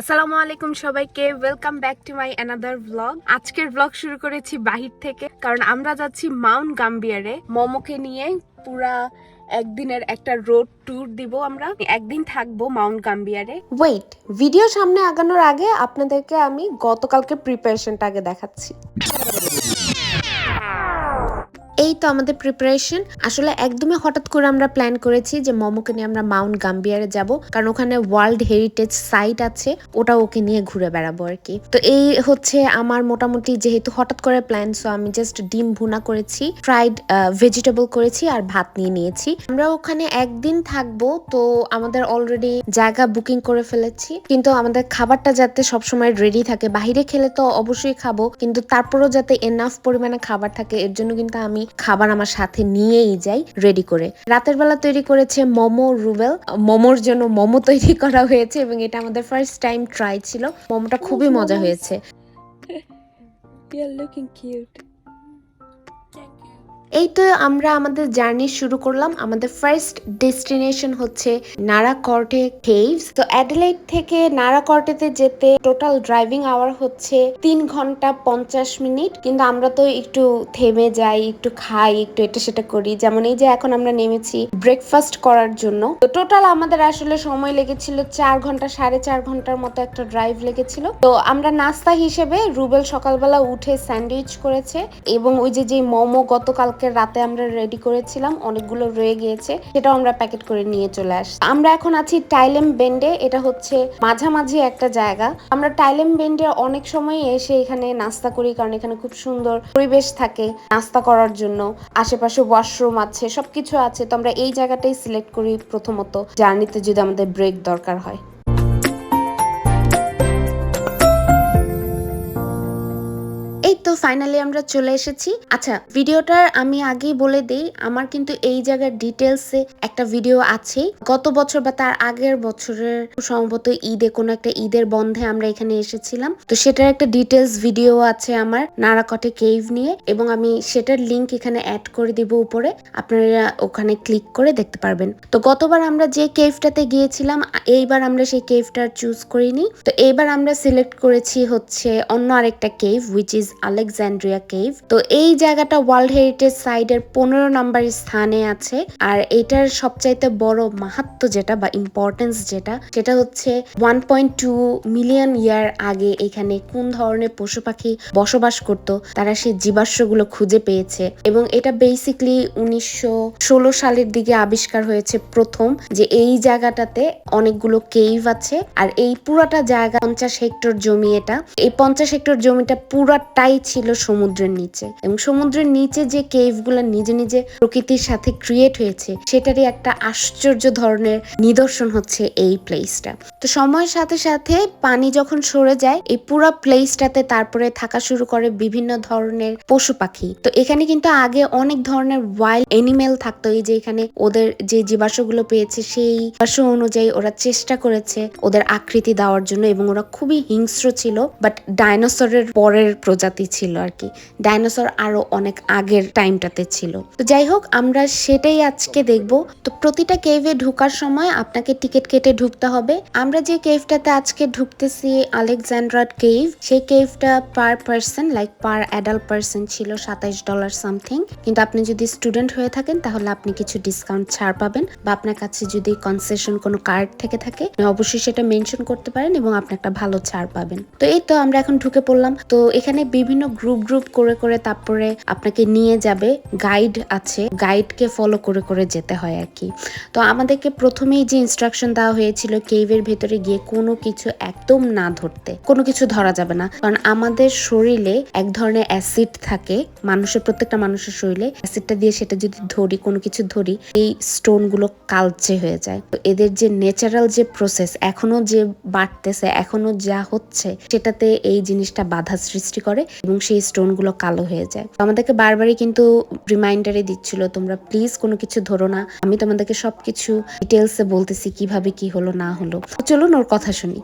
আসসালামু আলাইকুম সবাইকে, welcome back to my another blog. আজকের ব্লগ শুরু করেছি বাহির থেকে, কারণ আমরা যাচ্ছি মাউন্ট গাম্বিয়ারে মোমোকে নিয়ে। পুরা একদিনের একটা রোড ট্যুর দিব। আমরা একদিন থাকবো মাউন্ট গাম্বিয়ারে। ওয়েট, ভিডিও সামনে আগানোর আগে আপনাদেরকে আমি গতকালকে প্রিপারেশনটা আগে দেখাচ্ছি। এই তো আমাদের প্রিপারেশন। আসলে একদমই হঠাৎ করে আমরা প্ল্যান করেছি যে মোমোকে নিয়ে আমরা মাউন্ট গাম্বিয়ারে যাব, কারণ ওখানে ওয়ার্ল্ড হেরিটেজ সাইট আছে, ওটা ওকে নিয়ে ঘুরে বেড়াবো আর কি। তো এই হচ্ছে আমার মোটামুটি, যেহেতু হঠাৎ করে প্ল্যান, সো আমি জাস্ট ডিম ভুনা করেছি, ফ্রাইড ভেজিটেবল করেছি আর ভাত নিয়ে নিয়েছি। আমরা ওখানে একদিন থাকবো, তো আমাদের অলরেডি জায়গা বুকিং করে ফেলেছি, কিন্তু আমাদের খাবারটা যাতে সবসময় রেডি থাকে। বাহিরে খেলে তো অবশ্যই খাবো, কিন্তু তারপরও যাতে এনাফ পরিমাণে খাবার থাকে, এর জন্য কিন্তু আমি খাবার আমার সাথে নিয়েই যাই রেডি করে। রাতের বেলা তৈরি করেছে মোমো রুবেল। মোমোর জন্য মোমো তৈরি করা হয়েছে এবং এটা আমাদের ফার্স্ট টাইম ট্রাই ছিল। মোমোটা খুবই মজা হয়েছে। You're looking cute. এই তো আমরা আমাদের জার্নি শুরু করলাম। আমাদের ফার্স্ট ডেস্টিনেশন হচ্ছে নারাকর্টে কেভস। তো অ্যাডিলেইড থেকে নারাকর্টেতে যেতে টোটাল ড্রাইভিং আওয়ার হচ্ছে 3 ঘন্টা 50 মিনিট। কিন্তু আমরা তো একটু থেমে যাই, একটু খাই, একটু এটা সেটা করি। যেমন এই যে এখন আমরা নেমেছি ব্রেকফাস্ট করার জন্য। তো টোটাল আমাদের আসলে সময় লেগেছিল 4 ঘন্টা, 4.5 ঘন্টার মতো একটা ড্রাইভ লেগেছিল। তো আমরা নাস্তা হিসেবে রুবেল সকালবেলা উঠে স্যান্ডউইচ করেছে, এবং ওই যে মোমো গতকাল রাতে আমরা রেডি করেছিলাম, অনেকগুলো রয়ে গিয়েছে, সেটাও আমরা প্যাকেট করে নিয়ে চলে আসি। আমরা এখন আছি টাইলেম বেন্ডে। এটা হচ্ছে মাঝামাঝি একটা জায়গা। আমরা টাইলেম বেন্ডে অনেক সময় এসে এখানে নাস্তা করি, কারণ এখানে খুব সুন্দর পরিবেশ থাকে নাস্তা করার জন্য। আশেপাশে ওয়াশরুম আছে, সবকিছু আছে। তো আমরা এই জায়গাটাই সিলেক্ট করি প্রথমত, জার্নিতে যদি আমাদের ব্রেক দরকার হয়। এই তো ফাইনালি আমরা চলে এসেছি। আচ্ছা, ভিডিওটার আমি আগেই বলে দেই, আমার কিন্তু এই জায়গার ডিটেলসে একটা ভিডিও আছে। গত বছর বা তার আগের বছরের সম্ভবত ঈদে, কোনো একটা ঈদের বন্ধে আমরা এখানে এসেছিলাম, তো সেটার একটা ডিটেলস ভিডিও আছে আমার নারাকটে কেভ নিয়ে, এবং আমি সেটার লিংক এখানে অ্যাড করে দিব উপরে, আপনারা ওখানে ক্লিক করে দেখতে পারবেন। তো গতবার আমরা যে কেভটাতে গিয়েছিলাম, এইবার আমরা সেই কেভটা চুজ করিনি। তো এইবার আমরা সিলেক্ট করেছি হচ্ছে অন্য আরেকটা cave, which is Alexandria cave. তো এই জায়গাটা ওয়ার্ল্ড হেরিটেজ সাইটের 15 নম্বর স্থানে আছে। আর এটার সবচাইতে বড় মাহাত্ম্য যেটা বা ইম্পর্টেন্স যেটা, সেটা হচ্ছে 1.2 মিলিয়ন ইয়ার আগে এখানে কোন ধরনের পশু পাখি বসবাস করত, তারা সেই জীবাশ্মগুলো খুঁজে পেয়েছে। এবং এটা বেসিকলি 1916 সালের দিকে আবিষ্কার হয়েছে প্রথম, যে এই জায়গাটাতে অনেকগুলো কেভ আছে। আর এই পুরাটা জায়গা 50 হেক্টর জমি। এই 50 হেক্টর জমিটা পুরাটাই ছিল সমুদ্রের নিচে, এবং সমুদ্রের নিচে যে কেভগুলো নিজে নিজে প্রকৃতির সাথে ক্রিয়েট হয়েছে, সেটারই একটা আশ্চর্য ধরনের নিদর্শন হচ্ছে এই প্লেসটা। তো সময়ের সাথে সাথে পানি যখন সরে যায়, এই পুরো প্লেসটাতে তারপরে থাকা শুরু করে বিভিন্ন ধরনের পশু পাখি। তো এখানে কিন্তু আগে অনেক ধরনের ওয়াইল্ড এনিমেল থাকতো। এই যে এখানে ওদের যে জীবাশ্মগুলো পেয়েছে, সেই জীবাশ্ম অনুযায়ী ওরা চেষ্টা করেছে ওদের আকৃতি দেওয়ার জন্য, এবং ওরা খুবই হিংস্র ছিল, বাট ডাইনোসরের পরের প্রজাতি ছিল আর কি। ডাইনোসর আরো অনেক আগের টাইমটাতে ছিল। তো যাই হোক, আমরা সেটাই আজকে দেখব। তো প্রতিটা কেভে ঢোকার সময় আপনাকে টিকিট কেটে ঢুকতে হবে। আমরা যে কেভটাতে আজকে ঢুকতেছি, আলেকজান্ড্রা কেভ, সেই কেভটা পার পার্সন, লাইক পার অ্যাডাল্ট পার্সন ছিল $27 সামথিং। কিন্তু আপনি যদি স্টুডেন্ট হয়ে থাকেন, তাহলে আপনি কিছু ডিসকাউন্ট ছাড় পাবেন, বা আপনার কাছে যদি কনসেশন কোনো কার্ড থেকে থাকে, অবশ্যই সেটা মেনশন করতে পারেন এবং আপনি একটা ভালো ছাড় পাবেন। তো এই তো আমরা এখন ঢুকে পড়লাম। তো এখানে বিভিন্ন গ্রুপ করে করে তারপরে আপনাকে নিয়ে যাবে, গাইড আছে, গাইডকে ফলো করে করে যেতে হয় আর কি। তো আমাদেরকে প্রথমেই যে ইনস্ট্রাকশন দেওয়া হয়েছিল, কেভের ভেতরে গিয়ে কোনো কিছু একদম না ধরতে, কোনো কিছু ধরা যাবে না, কারণ আমাদের শরীরে এক ধরনের অ্যাসিড থাকে, প্রত্যেকটা মানুষের শরীরে অ্যাসিডটা দিয়ে সেটা যদি ধরি, কোনো কিছু ধরি, এই স্টোন গুলো কালচে হয়ে যায়। তো এদের যে ন্যাচারাল যে প্রসেস, এখনো যে বাড়তেছে, এখনো যা হচ্ছে, সেটাতে এই জিনিসটা বাধা সৃষ্টি করে এবং সেই স্টোন গুলো কালো হয়ে যায়। আমাদেরকে বারবারই কিন্তু রিমাইন্ডারে দিচ্ছিল, তোমরা প্লিজ কোনো কিছু ধরো না, আমি তোমাদেরকে সবকিছু ডিটেলসে বলতেছি কিভাবে কি হলো না হলো। চলুন ওর কথা শুনি।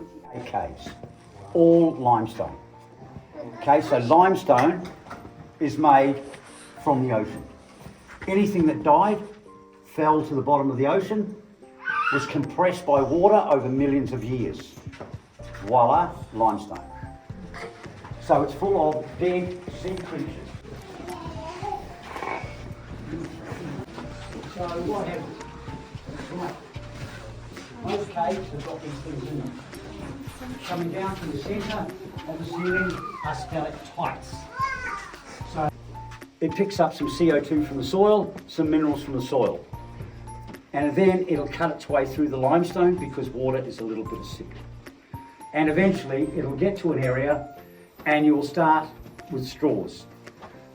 All limestone. Okay, so limestone is made from the ocean. Anything that died fell to the bottom of the ocean, was compressed by water over millions of years. voila, limestone. So it's full of dead sea creatures. So what happens? Right. Most caves have got these things in them. Coming down from the centre of the ceiling are stalactites. So it picks up some CO2 from the soil, some minerals from the soil. And then it'll cut its way through the limestone because water is a little bit acidic. And eventually it'll get to an area and you'll start with straws.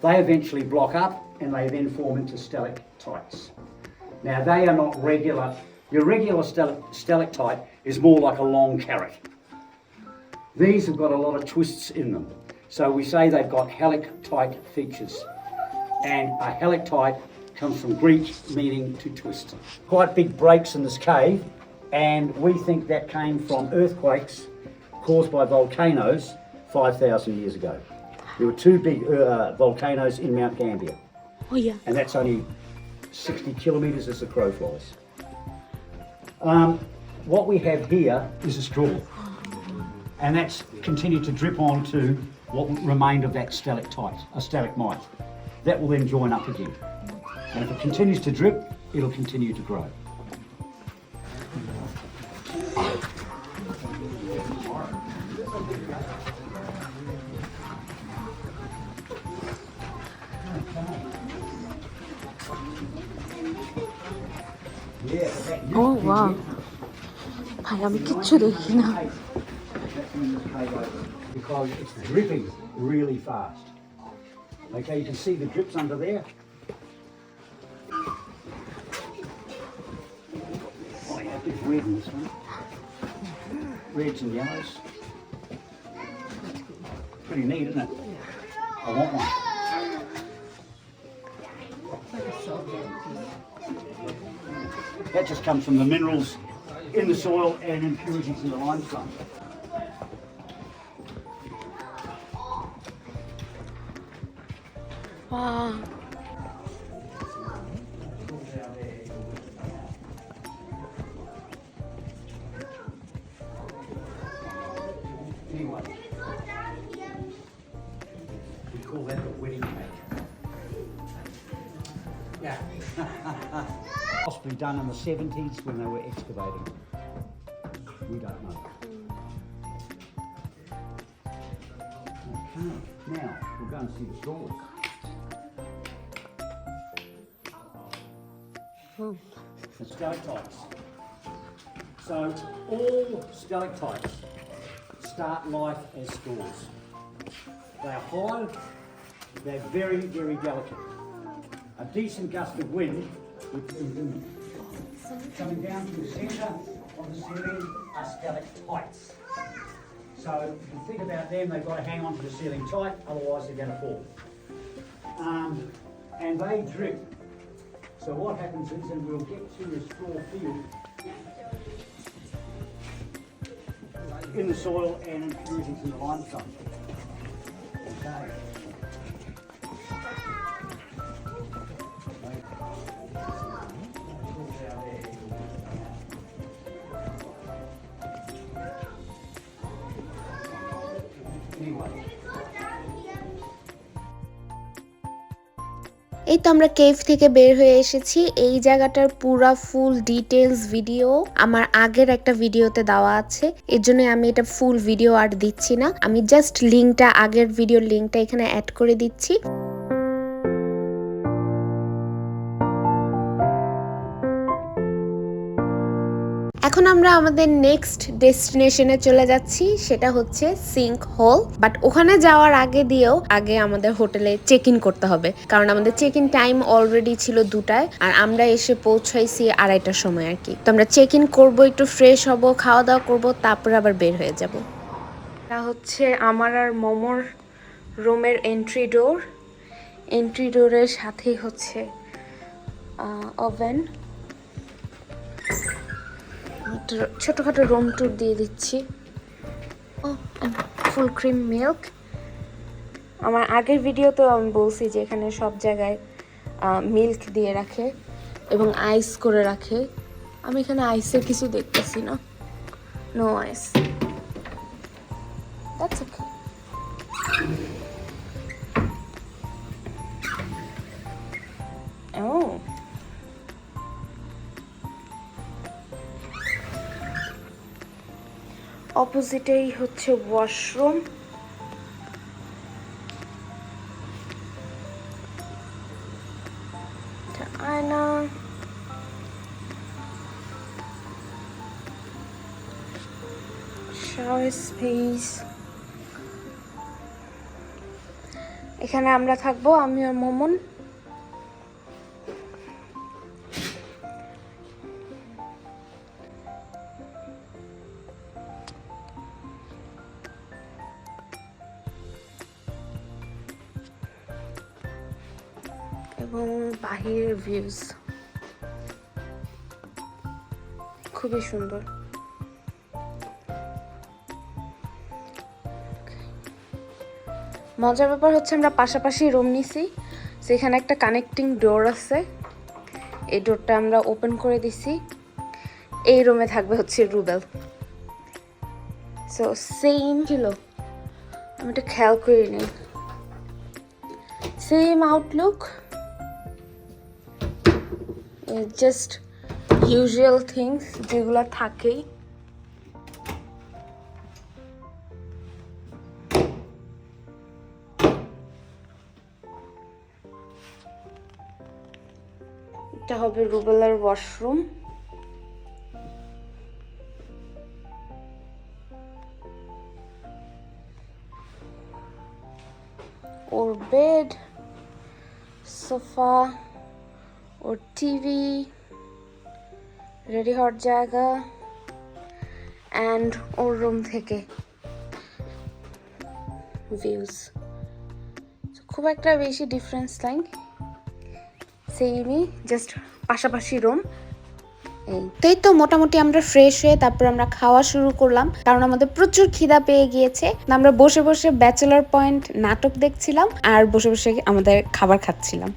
They eventually block up and they then form into stalactites. Now they are not regular. Your regular stalactite is more like a long carrot. These have got a lot of twists in them. So we say they've got helictite features. And a helictite comes from Greek meaning to twist. Quite big breaks in this cave, and we think that came from earthquakes caused by volcanoes 5,000 years ago. There were two big volcanoes in Mount Gambier. Oh yeah. And that's only 60 kilometres as the crow flies. What we have here is a straw, and that's continued to drip onto what remained of that stalagmite. That will then join up again. And if it continues to drip, it'll continue to grow. Oh wow. ভাই আমি কিচ্ছু দেখি না। Because it's dripping really fast. Okay, you can see the drips under there. Oh yeah, there's red in this one. Reds and yellows. Pretty neat, isn't it? I want one. That just comes from the minerals in the soil and impurities in the limestone. Wow. Anyway, we call that the wedding cake. Yeah. Possibly done in the 70s when they were excavating. We don't know. Okay, now we'll go and see the straws. The stalactites. So all stalactites start life as straws. They are hollow, they're very, very delicate. A decent gust of wind coming down to the centre of the ceiling are stalactites. So if you think about them, they've got to hang on to the ceiling tight, otherwise they're going to fall. And they drip. So what happens is, and we'll get to the straw field, in the soil and impurities in the limestone. Okay. Anyway. এই তো আমরা cave থেকে বের হয়ে এসেছি। এই জায়গাটার পুরা ফুল ডিটেলস ভিডিও আমার আগের একটা ভিডিওতে দেওয়া আছে, এর জন্য আমি এটা ফুল ভিডিও আর দিচ্ছি না। আমি জাস্ট লিঙ্কটা, আগের ভিডিওর লিঙ্কটা এখানে অ্যাড করে দিচ্ছি। এখন আমরা আমাদের নেক্সট ডেস্টিনেশনে চলে যাচ্ছি, সেটা হচ্ছে সিঙ্ক হোল। বাট ওখানে যাওয়ার আগে আমাদের হোটেলে চেক ইন করতে হবে, কারণ আমাদের চেক ইন টাইম অলরেডি ছিল 2টায় আর আমরা এসে পৌঁছাইছি 2:30টার সময় আর কি। তো আমরা চেক ইন করবো, একটু ফ্রেশ হব, খাওয়া দাওয়া করবো, তারপরে আবার বের হয়ে যাব। এটা হচ্ছে আমার আর মোমোর রুমের এন্ট্রি ডোর। এন্ট্রি ডোরের সাথেই হচ্ছে ওভেন। ছোটখাটো রুম ট্যুর দিয়ে দিচ্ছি। Full cream milk. আমার আগের ভিডিওতেও আমি বলছি যে এখানে সব জায়গায় মিল্ক দিয়ে রাখে এবং আইস করে রাখে। আমি এখানে আইসের কিছু দেখতেছি না, no ice. That's okay. Oh. অপোজিটেই হচ্ছে ওয়াশরুম। আয়না, শাওয়ার স্পেস। এখানে আমরা থাকবো, আমি আর মোমন। এবং বাহিরের ভিউজ খুবই সুন্দর। মজার ব্যাপার হচ্ছে আমরা পাশাপাশি রুম নিছি, সেখানে একটা কানেক্টিং ডোর আছে, এই ডোরটা আমরা ওপেন করে দিছি। এই রুমে থাকবে হচ্ছে রুবেল। সো সেম ছিল, আমি এটা খেয়াল করিনি। Same Outlook, just usual things যেগুলো থাকেই। এটা হবে রুবেলের ওয়াশরুম। ওর বেড, সোফা, ওর টিভি, রেডি হওয়ার জায়গা, অ্যান্ড ওর রুম থেকে ভিউজ। খুব একটা বেশি ডিফারেন্স নাই, সেমই, জাস্ট পাশাপাশি রুম। এই তো মোটামুটি আমরা ফ্রেশ হয়ে তারপর আমরা খাওয়া শুরু করলাম, কারণ আমাদের প্রচুর খিদা পেয়ে গিয়েছে। আমরা বসে বসে ব্যাচেলর পয়েন্ট নাটক দেখছিলাম আর বসে বসে আমাদের খাবার খাচ্ছিলাম।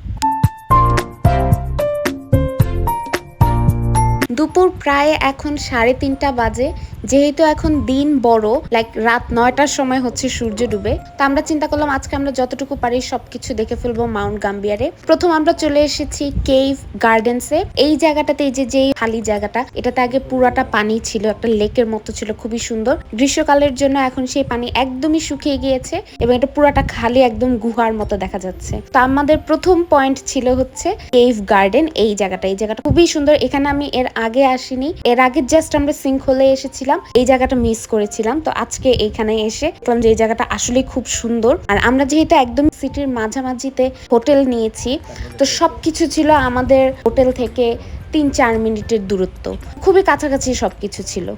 দুপুর প্রায় এখন 3:30 বাজে। যেহেতু এখন দিন বড়, লাইক রাত 9টার সময় হচ্ছে সূর্য ডুবে, তো আমরা চিন্তা করলাম আজকে আমরা যতটুকু পারি সবকিছু দেখে ফেলবো মাউন্ট গাম্বিয়ারে। প্রথম আমরা চলে এসেছি কেভ গার্ডেন্সে। এই জায়গাটাতে, এই যে খালি জায়গাটা, এটাতে আগে পুরাটা পানি ছিল, একটা লেকের মতো ছিল, খুবই সুন্দর। গ্রীষ্মকালের জন্য এখন সেই পানি একদমই শুকিয়ে গিয়েছে এবং এটা পুরাটা খালি, একদম গুহার মতো দেখা যাচ্ছে। তো আমাদের প্রথম পয়েন্ট ছিল হচ্ছে কেভ গার্ডেন। এই জায়গাটা খুবই সুন্দর। এখানে আমি এর আগে আসিনি, এর আগে জাস্ট আমরা সিঙ্কহোলে এসেছিলাম, এই জায়গাটা মিস করেছিলাম। তো আজকে এখানে এসে দেখলাম যে এই জায়গাটা আসলে খুব সুন্দর। আর আমরা যেহেতু একদম সিটির মাঝামাঝিতে হোটেল নিয়েছি, তো সবকিছু ছিল আমাদের হোটেল থেকে 3-4 মিনিটের দূরত্ব, খুবই কাছাকাছি সবকিছু ছিল।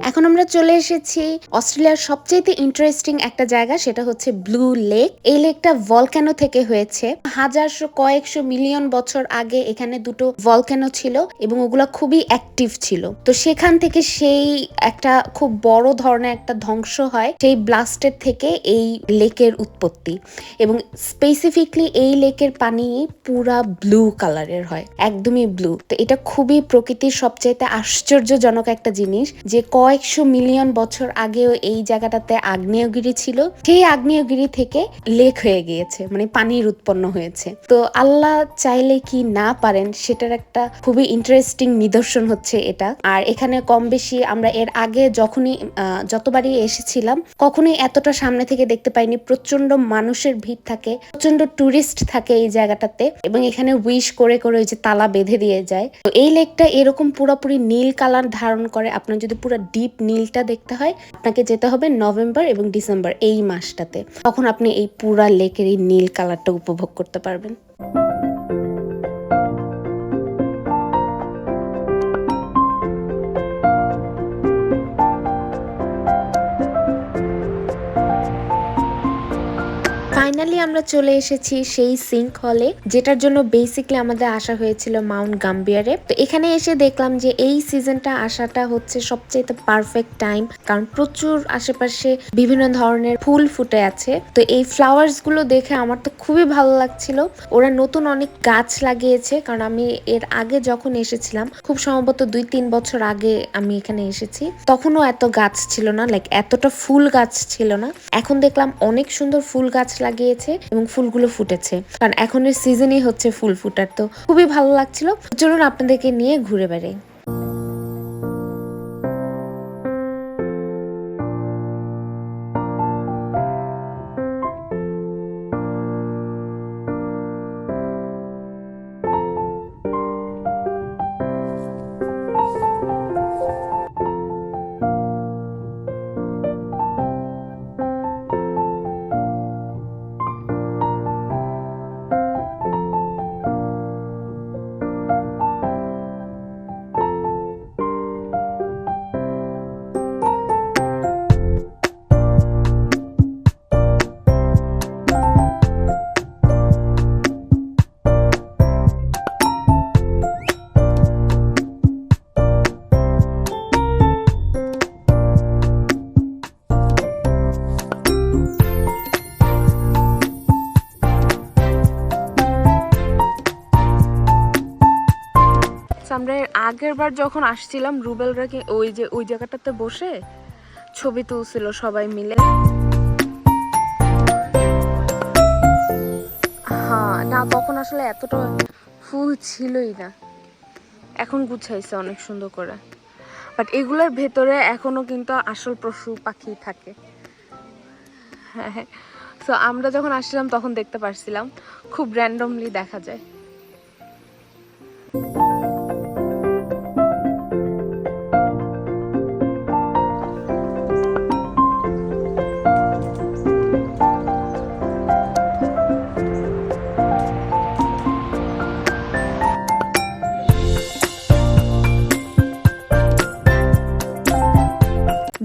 এখন আমরা চলে এসেছি অস্ট্রেলিয়ার সবচেয়ে ইন্টারেস্টিং একটা জায়গা, সেটা হচ্ছে ব্লু লেক। এই লেকটা ভলক্যানো থেকে হয়েছে। কয়েকশো মিলিয়ন বছর আগে এখানে দুটো ভলক্যানো ছিল এবং ওগুলা খুবই অ্যাক্টিভ ছিল। তো সেখান থেকে সেই একটা খুব বড় ধরনের একটা ধ্বংস হয়, সেই ব্লাস্টের থেকে এই লেকের উৎপত্তি। এবং স্পেসিফিকলি এই লেকের পানি পুরা ব্লু কালারের হয়, একদমই ব্লু। তো এটা খুবই প্রকৃতির সবচাইতে আশ্চর্যজনক একটা জিনিস যে কয়েকশো মিলিয়ন বছর আগেও এই জায়গাটাতে আগ্নেয়গিরি ছিল, সেই আগ্নেয়গিরি থেকে লেক হয়ে গিয়েছে, মানে পানির উৎপন্ন হয়েছে। তো আল্লাহ চাইলে কি না পারেন সেটার একটা খুবই ইন্টারেস্টিং নিদর্শন হচ্ছে এটা। আর এখানে কম বেশি আমরা এর আগে যতবারই এসেছিলাম কখনোই এতটা সামনে থেকে দেখতে পাইনি। প্রচন্ড মানুষের ভিড় থাকে, প্রচন্ড টুরিস্ট থাকে এই জায়গাটাতে, এবং এখানে উইশ করে করে ওই যে তালা বেঁধে দিয়ে যায়। তো এই লেকটা এরকম পুরোপুরি নীল কালার ধারণ করে। আপনার যদি পুরো ডিপ নীলটা দেখতে হয় আপনাকে যেতে হবে নভেম্বর এবং ডিসেম্বর এই মাসটাতে, তখন আপনি এই পুরা লেকের এই নীল কালারটা উপভোগ করতে পারবেন। ফাইনালি আমরা চলে এসেছি সেই সিঙ্ক হলে, যেটার জন্য বেসিকলি আমাদের আসা হয়েছিল মাউন্ট গাম্বিয়ারে। তো এখানে এসে দেখলাম যে এই সিজনটা আসাটা হচ্ছে সবচেয়ে পারফেক্ট টাইম, কারণ প্রচুর আশেপাশে বিভিন্ন ধরনের ফুল ফুটে আছে। তো এই ফ্লাওয়ার্স গুলো দেখে আমার তো খুবই ভালো লাগছিল। ওরা নতুন অনেক গাছ লাগিয়েছে, কারণ আমি এর আগে যখন এসেছিলাম খুব সম্ভবত 2-3 বছর আগে আমি এখানে এসেছি, তখনও এত গাছ ছিল না, লাইক এতটা ফুল গাছ ছিল না। এখন দেখলাম অনেক সুন্দর ফুল গাছ লাগিয়েছে এবং ফুলগুলো ফুটেছে, কারণ এখনের সিজনই হচ্ছে ফুল ফুটার। তো খুবই ভালো লাগছিল। চলুন আপনাদেরকে নিয়ে ঘুরে বেড়াই। আমরা আগের বার যখন আসছিলাম রুবেলরা ওই জায়গাটাতে বসে ছবি তুলছিল সবাই মিলে। হ্যাঁ, না তখন আসলে এতটা ফুল ছিলই না, এখন গুছাইছে অনেক সুন্দর করে। বাট এগুলোর ভেতরে এখনো কিন্তু আসল পশু পাখি থাকে। হ্যাঁ, তো আমরা যখন আসছিলাম তখন দেখতে পারছিলাম, খুব র্যান্ডমলি দেখা যায়।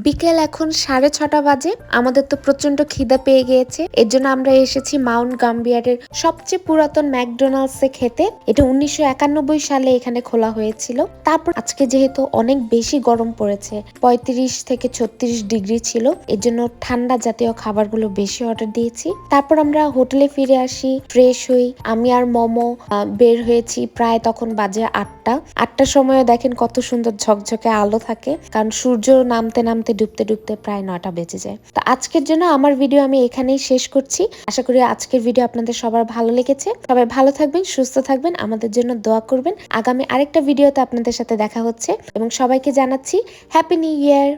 বিকেল এখন 6:30 বাজে। আমাদের তো প্রচন্ড খিদা পেয়ে গিয়েছে, এর জন্য আমরা এসেছি মাউন্ট গাম্বিয়ারের সবচেয়ে পুরাতন ম্যাকডোনাল্ডসে খেতে। এটা 1991 সালে এখানে খোলা হয়েছিল। তারপর আজকে যেহেতু অনেক বেশি গরম পড়েছে, 35 থেকে 36 ডিগ্রি ছিল, এর জন্য ঠান্ডা জাতীয় খাবারগুলো বেশি অর্ডার দিয়েছি। তারপর আমরা হোটেলে ফিরে আসি, ফ্রেশ হই। আমি আর মোমো বের হয়েছি, প্রায় তখন বাজে 8টার সময় দেখেন কত সুন্দর ঝকঝকে আলো থাকে, কারণ সূর্য নামতে নামতে ডুবতে ডুবতে প্রায় 9টা বেজে যায়। তো আজকের জন্য আমার ভিডিও আমি এখানেই শেষ করছি। আশা করি আজকের ভিডিও আপনাদের সবার ভালো লেগেছে। সবাই ভালো থাকবেন, সুস্থ থাকবেন, আমাদের জন্য দোয়া করবেন। আগামী আরেকটা ভিডিওতে আপনাদের সাথে দেখা হচ্ছে এবং সবাইকে জানাচ্ছি হ্যাপি নিউ ইয়ার।